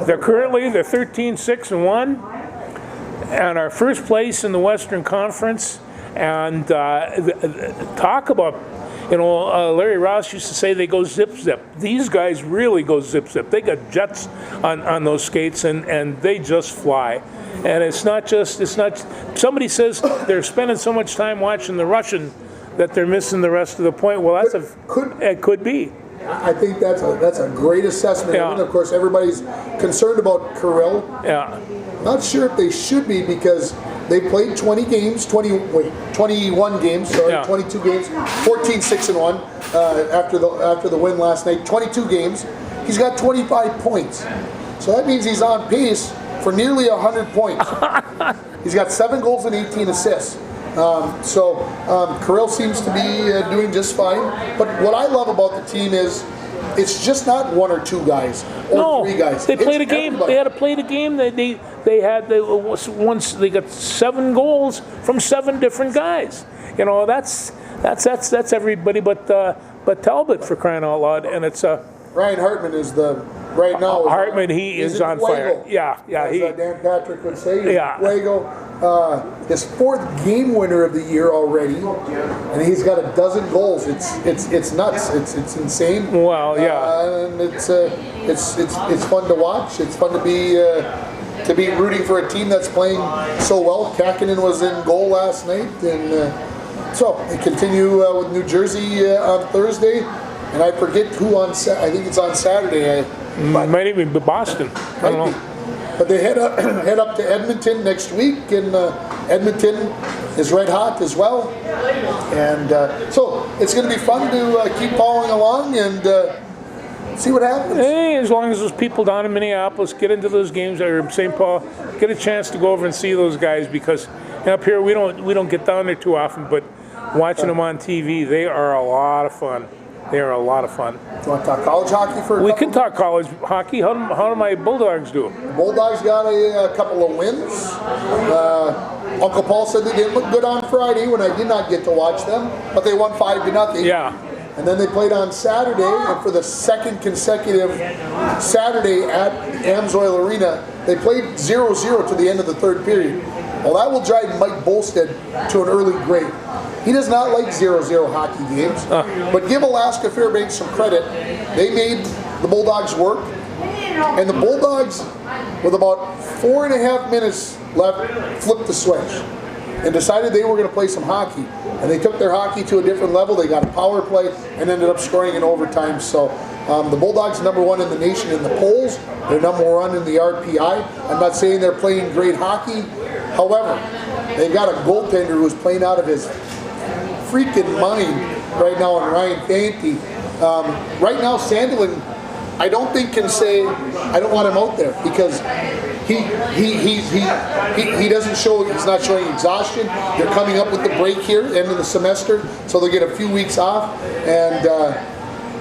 They're 13-6-1, and our first place in the Western Conference. And talk about, Larry Ross used to say they go zip-zip. These guys really go zip-zip. They got jets on those skates, and they just fly. And it's not, somebody says they're spending so much time watching the Russian that they're missing the rest of the point. Well, it could be. I think that's a great assessment. Yeah. And of course, everybody's concerned about Kirill. Yeah. Not sure if they should be because they played 21 games, 22 games, 14-6-1 after the win last night. 22 games. He's got 25 points. So that means he's on pace for nearly 100 points. He's got 7 goals and 18 assists. Kirill seems to be doing just fine. But what I love about the team is it's just not 1 or 2 guys or 3 guys. They played a game. Everybody. They had to play the game. They got 7 goals from 7 different guys. That's everybody but Talbot, for crying out loud. And it's Ryan Hartman is right now. Hartman, he is on fire. Yeah. As Dan Patrick would say. Fuego. His 4th game winner of the year already, and he's got 12 goals. It's nuts. It's insane. Well, yeah. And it's fun to watch. It's fun to be rooting for a team that's playing so well. Kakinen was in goal last night, and so they continue with New Jersey on Thursday, and I forget who on. I think it's on Saturday. Might even be Boston. I don't know. But they head up to Edmonton next week, and Edmonton is red hot as well. And so it's going to be fun to keep following along and see what happens. Hey, as long as those people down in Minneapolis get into those games, or St. Paul, get a chance to go over and see those guys, because up here we don't get down there too often. But watching them on TV, they are a lot of fun. They are a lot of fun. Do you want to talk college hockey for a We can talk college hockey. How do my Bulldogs do? The Bulldogs got a couple of wins. Uncle Paul said they didn't look good on Friday when I did not get to watch them, but they won 5-0. Yeah. And then they played on Saturday, and for the second consecutive Saturday at Amsoil Arena, they played 0-0 to the end of the 3rd period. Well, that will drive Mike Bolstead to an early grave. He does not like 0-0 hockey games, but give Alaska Fairbanks some credit. They made the Bulldogs work. And the Bulldogs, with about 4.5 minutes left, flipped the switch and decided they were going to play some hockey. And they took their hockey to a different level. They got a power play and ended up scoring in overtime. So the Bulldogs are #1 in the nation in the polls. They're #1 in the RPI. I'm not saying they're playing great hockey. However, they've got a goaltender who's playing out of his freaking mind right now in Ryan Fanti. Right now, Sandelin, I don't think can say, I don't want him out there, because he doesn't show, he's not showing exhaustion. They're coming up with the break here, end of the semester, so they'll get a few weeks off. And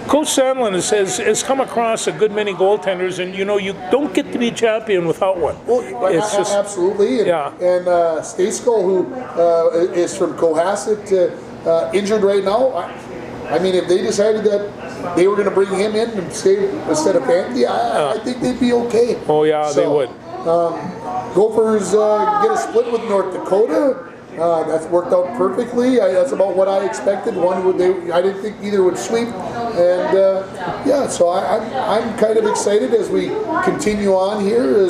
Coach Sandlin has come across a good many goaltenders, and you know, you don't get to be champion without one. Well, it's just, absolutely. And, yeah. And Stasko, who is from Cohasset, injured right now. I mean, if they decided that they were going to bring him in and stay instead of Fanti, I think they'd be okay. Oh yeah, they would. Gophers get a split with North Dakota. That's worked out perfectly. That's about what I expected. I didn't think either would sweep, and yeah. So I'm kind of excited as we continue on here.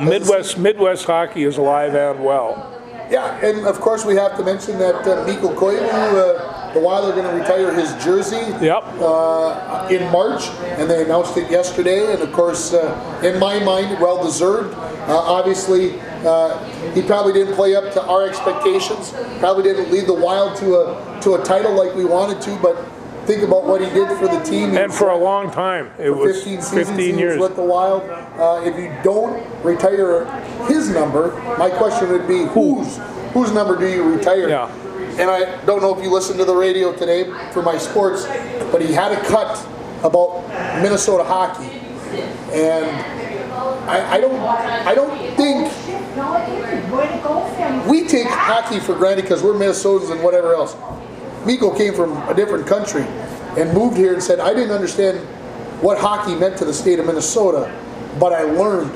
Midwest hockey is alive and well. Yeah, and of course we have to mention that Mikko Koivu, the Wild are going to retire his jersey. Yep. In March, and they announced it yesterday. And of course, in my mind, well deserved. Obviously, he probably didn't play up to our expectations. Probably didn't lead the Wild to a title like we wanted to. But think about what he did for the team. And for a long time, it was 15 years with the Wild. If you don't retire his number, my question would be, whose number do you retire? Yeah. And I don't know if you listened to the radio today for my sports, but he had a cut about Minnesota hockey, and I don't think we take hockey for granted because we're Minnesotans and whatever else. Mikko came from a different country and moved here and said, I didn't understand what hockey meant to the state of Minnesota, but I learned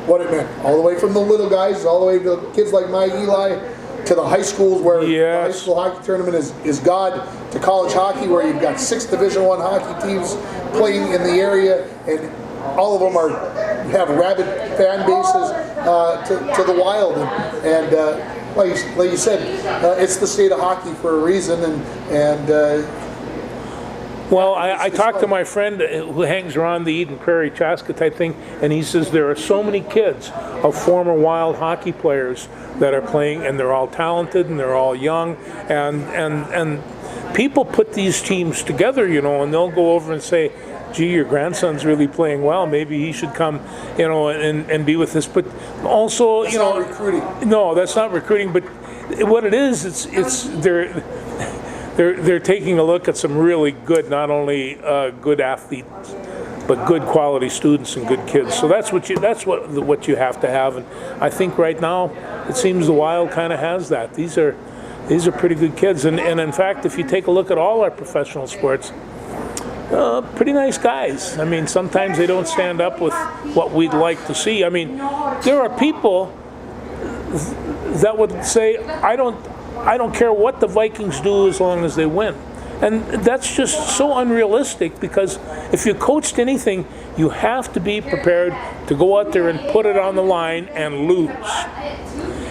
what it meant. All the way from the little guys, all the way to kids like my Eli, to the high schools where the high school hockey tournament is God, to college hockey where you've got 6 Division I hockey teams playing in the area, and all of them have rabid fan bases to the Wild. And like you said, it's the state of hockey for a reason. Well, I talked to my friend who hangs around the Eden Prairie Chaska type thing, and he says there are so many kids of former Wild hockey players that are playing, and they're all talented and they're all young, and people put these teams together, you know, and they'll go over and say, gee, your grandson's really playing well, maybe he should come, you know, and be with us. But also, that's you know, not recruiting. No, that's not recruiting, but what it is, it's they're taking a look at some really good, not only good athletes, but good quality students and good kids. So that's what you have to have. And I think right now it seems the Wild kind of has that. These are pretty good kids. And in fact, if you take a look at all our professional sports, pretty nice guys. I mean, sometimes they don't stand up with what we'd like to see. I mean, there are people that would say, I don't care what the Vikings do as long as they win. And that's just so unrealistic, because if you coached anything, you have to be prepared to go out there and put it on the line and lose.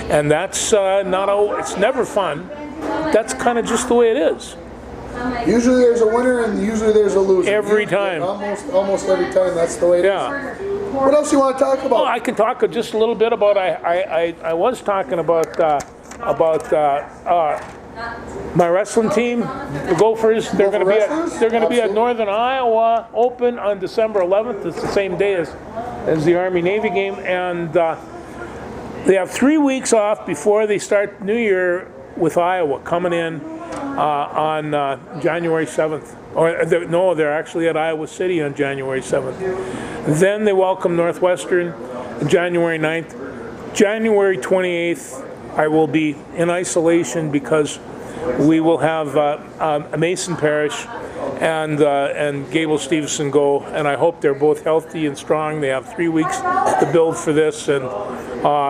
And that's it's never fun. That's kind of just the way it is. Usually there's a winner and usually there's a loser. Every time. Almost every time, that's the way it is. What else do you want to talk about? Well, I can talk just a little bit about, I was talking about my wrestling team, the Gophers. They're going to be at Northern Iowa Open on December 11th. It's the same day as the Army-Navy game, and they have 3 weeks off before they start New Year with Iowa coming in on January 7th. They're actually at Iowa City on January 7th. Then they welcome Northwestern January 9th. January 28th, I will be in isolation because we will have Mason Parrish and Gable Stevenson go, and I hope they're both healthy and strong. They have 3 weeks to build for this, and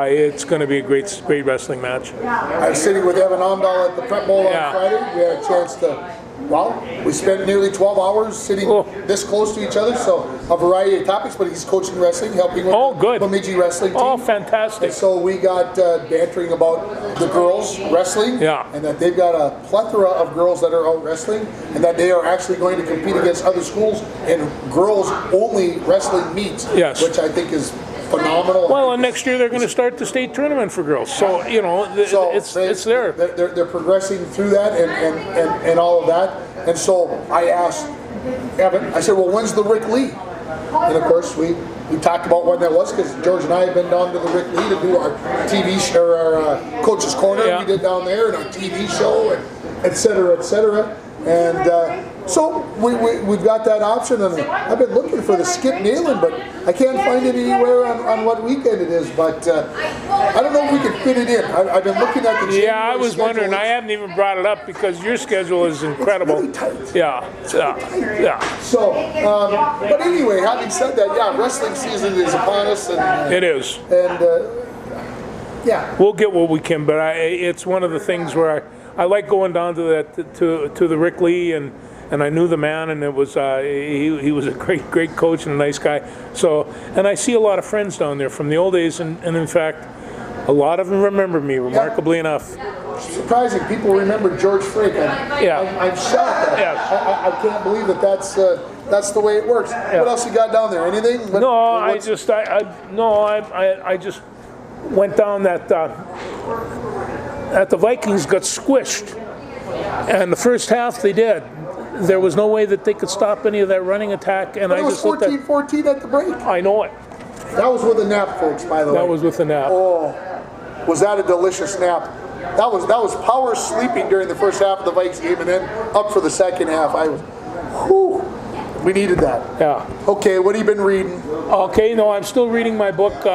it's going to be a great wrestling match. I was sitting with Evan Omdahl at the Prep Bowl on Friday. We had a chance to Well, we spent nearly 12 hours sitting this close to each other, so a variety of topics, but he's coaching wrestling, helping with the Bemidji wrestling team. Oh, fantastic. And so we got bantering about the girls wrestling, and that they've got a plethora of girls that are out wrestling, and that they are actually going to compete against other schools in girls-only wrestling meets, which I think is phenomenal. Well, and next year they're going to start the state tournament for girls. So, you know, it's there. They're progressing through that and all of that. And so I asked Evan, I said, well, when's the Rick Lee? And of course, we talked about when that was, because George and I have been down to the Rick Lee to do our TV show, our Coach's Corner we did down there, and our TV show, and et cetera, et cetera. And so we've got that option, and I've been looking for the Skip Nayland, but I can't find it anywhere on what weekend it is. But I don't know if we can fit it in. I've been looking at the January I was schedule. wondering. I haven't even brought it up because your schedule is incredible. It's really tight. Yeah. So, but anyway, having said that, wrestling season is upon us. And, it is. And we'll get what we can, but it's one of the things where I like going down to that to the Rick Lee, and I knew the man, and it was he was a great coach and a nice guy. So, and I see a lot of friends down there from the old days, and in fact, a lot of them remember me, remarkably enough. Surprising, people remember George Frake. I'm shocked. I can't believe that's the way it works. What else you got down there? Anything? I just went down that the Vikings got squished, and the first half they did. There was no way that they could stop any of that running attack, and but it was 14-14 at the break. I know it. That was with a nap, folks, by the way. That was with a nap. Oh, was that a delicious nap? That was power sleeping during the first half of the Vikes game, and then up for the second half. We needed that. Yeah. Okay, what have you been reading? Okay, no, I'm still reading my book,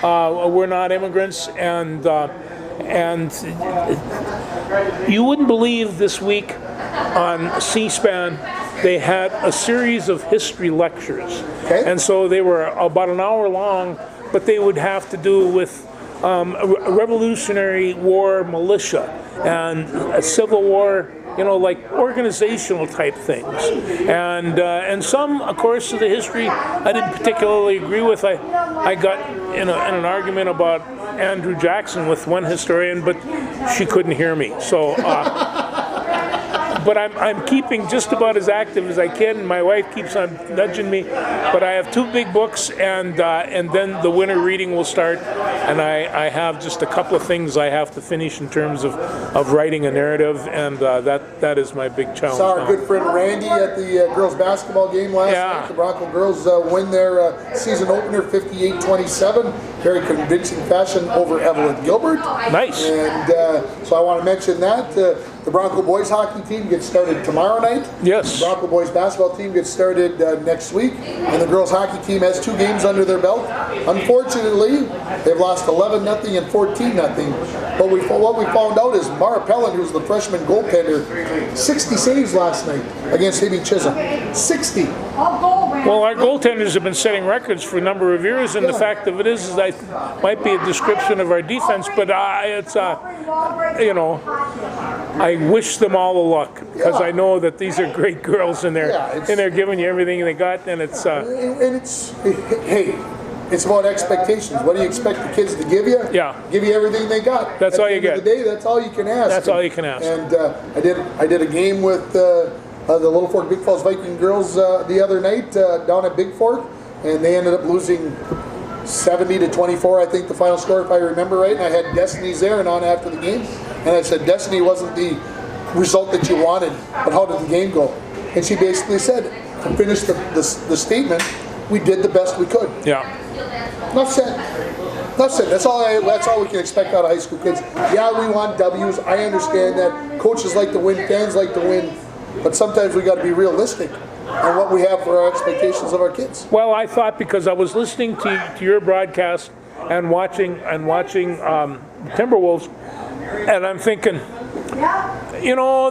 We're Not Immigrants, and you wouldn't believe this week on C-SPAN they had a series of history lectures. Okay. And so they were about an hour long, but they would have to do with Revolutionary War militia and a Civil War, like organizational type things. And some, of course, of the history I didn't particularly agree with. I got in an argument about Andrew Jackson with one historian, but she couldn't hear me. So, but I'm keeping just about as active as I can. My wife keeps on nudging me, but I have 2 big books, and then the winter reading will start, and I have just a couple of things I have to finish in terms of writing a narrative, and that is my big challenge. Saw our good friend Randy at the girls basketball game last night. The Bronco girls win their season opener 58-27, very convincing fashion over Evelyn Gilbert. Nice. And so I want to mention that. The Bronco boys hockey team gets started tomorrow night. Yes. The Bronco boys basketball team gets started next week. And the girls hockey team has 2 games under their belt. Unfortunately, they've lost 11-0 and 14-0. But what we found out is Mara Pellin, who's the freshman goaltender, 60 saves last night against Hibbing Chisholm. 60. Well, our goaltenders have been setting records for a number of years, and the fact of it is that might be a description of our defense, but it's I wish them all the luck, because I know that these are great girls, and they're giving you everything they got, and it's it's about expectations. What do you expect the kids to give you? Yeah. Give you everything they got. That's all you get. At the end of the day, that's all you can ask. That's all you can ask. And I did a game with the Little Fork Big Falls Viking girls the other night down at Big Fork, and they ended up losing 70-24, I think the final score, if I remember right. And I had Destiny's there and on after the game, and I said, Destiny, wasn't the result that you wanted, but how did the game go? And she basically said, to finish the statement, we did the best we could. Yeah. Enough said. That's all we can expect out of high school kids. Yeah, we want W's. I understand that. Coaches like to win, fans like to win, but sometimes we got to be realistic on what we have for our expectations of our kids. Well, I thought, because I was listening to your broadcast and watching Timberwolves, and I'm thinking,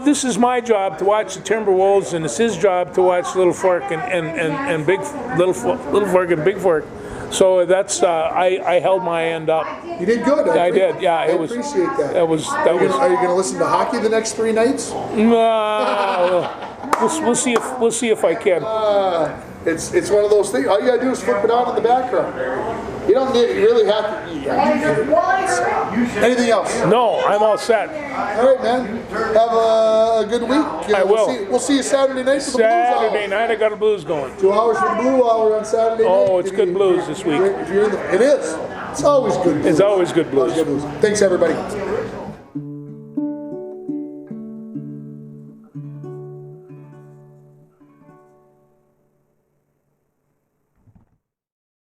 this is my job to watch the Timberwolves, and it's his job to watch Little Fork and Big Fork and Big Fork. So that's I held my end up. You did good. I did. Yeah, I it was. appreciate that. That was. Are you going to listen to hockey the next 3 nights? We'll see if I can. It's one of those things. All you gotta do is flip it on in the background. You don't need. You really have to. Anything else? No, I'm all set. All right, man. Have a good week. I will. We'll see you Saturday night for the Blues Hour. Saturday night, I got a blues going. 2 hours for the Blue Hour on Saturday night. Oh, it's good blues this week. If you're in the, it is. It's always good blues. It's always good blues. Always good blues. Thanks, everybody.